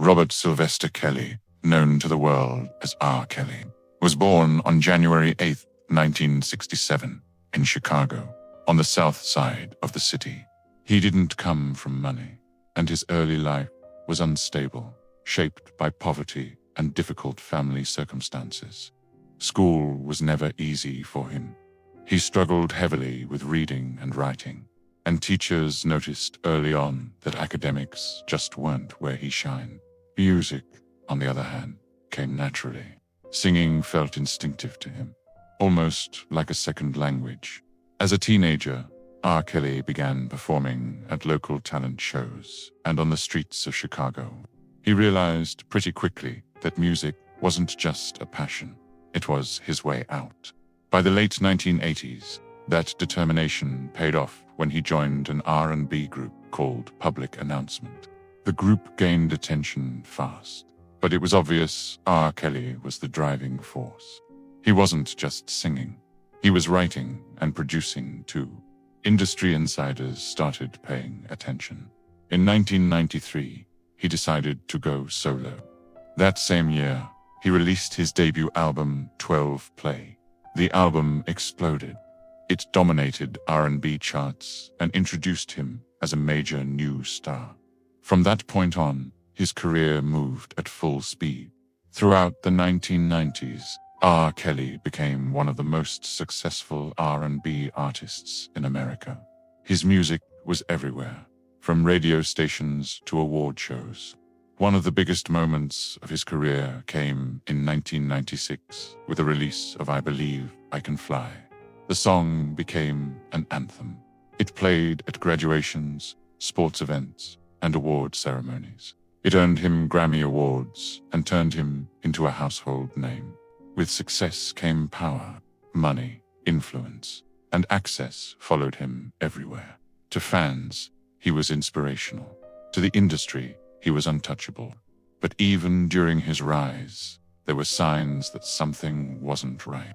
Robert Sylvester Kelly, known to the world as R. Kelly, was born on January 8, 1967, in Chicago, on the south side of the city. He didn't come from money, and his early life was unstable, shaped by poverty and difficult family circumstances. School was never easy for him. He struggled heavily with reading and writing, and teachers noticed early on that academics just weren't where he shined. Music, on the other hand, came naturally. Singing felt instinctive to him, almost like a second language. As a teenager, R. Kelly began performing at local talent shows and on the streets of Chicago. He realized pretty quickly that music wasn't just a passion, it was his way out. By the late 1980s, that determination paid off when he joined an R&B group called Public Announcement. The group gained attention fast, but it was obvious R. Kelly was the driving force. He wasn't just singing, he was writing and producing too. Industry insiders started paying attention. In 1993, he decided to go solo. That same year, he released his debut album, 12 Play. The album exploded. It dominated R&B charts and introduced him as a major new star. From that point on, his career moved at full speed. Throughout the 1990s, R. Kelly became one of the most successful R&B artists in America. His music was everywhere, from radio stations to award shows. One of the biggest moments of his career came in 1996 with the release of I Believe I Can Fly. The song became an anthem. It played at graduations, sports events, and award ceremonies. It earned him Grammy Awards and turned him into a household name. With success came power, money, influence, and access followed him everywhere. To fans, he was inspirational. To the industry, he was untouchable. But even during his rise, there were signs that something wasn't right.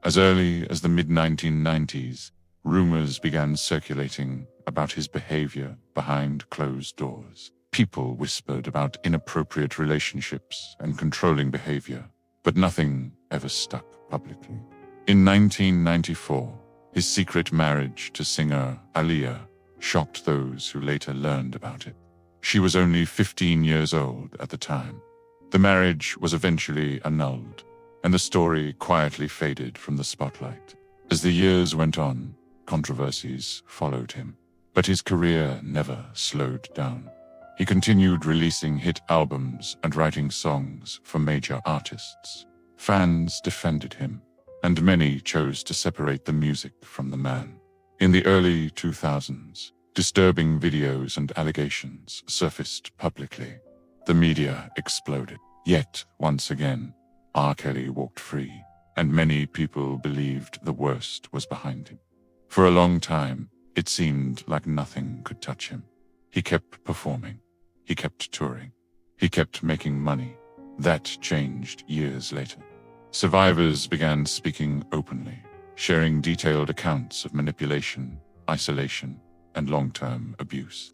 As early as the mid-1990s, rumors began circulating about his behavior behind closed doors. People whispered about inappropriate relationships and controlling behavior, but nothing ever stuck publicly. In 1994, his secret marriage to singer Aaliyah shocked those who later learned about it. She was only 15 years old at the time. The marriage was eventually annulled, and the story quietly faded from the spotlight. As the years went on, controversies followed him, but his career never slowed down. He continued releasing hit albums and writing songs for major artists. Fans defended him, and many chose to separate the music from the man. In the early 2000s, disturbing videos and allegations surfaced publicly. The media exploded. Yet, once again, R. Kelly walked free, and many people believed the worst was behind him. For a long time, it seemed like nothing could touch him. He kept performing. He kept touring. He kept making money. That changed years later. Survivors began speaking openly, sharing detailed accounts of manipulation, isolation, and long-term abuse.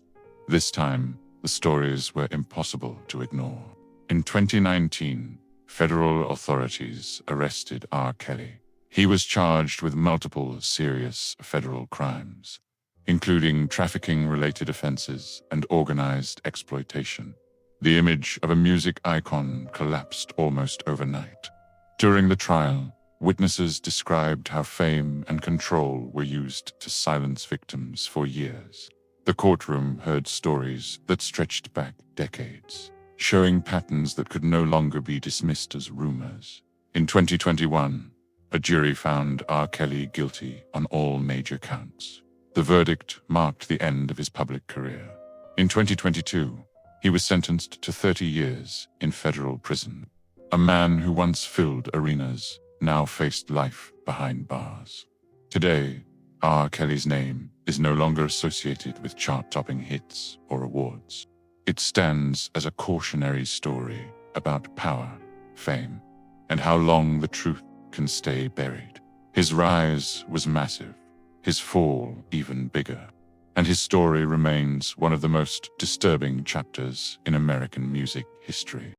This time, the stories were impossible to ignore. In 2019, federal authorities arrested R. Kelly. He was charged with multiple serious federal crimes, including trafficking-related offenses and organized exploitation. The image of a music icon collapsed almost overnight. During the trial, witnesses described how fame and control were used to silence victims for years. The courtroom heard stories that stretched back decades, showing patterns that could no longer be dismissed as rumors. In 2021, a jury found R. Kelly guilty on all major counts. The verdict marked the end of his public career. In 2022, he was sentenced to 30 years in federal prison. A man who once filled arenas now faced life behind bars. Today, R. Kelly's name is no longer associated with chart-topping hits or awards. It stands as a cautionary story about power, fame, and how long the truth can stay buried. His rise was massive, his fall even bigger. and his story remains one of the most disturbing chapters in American music history.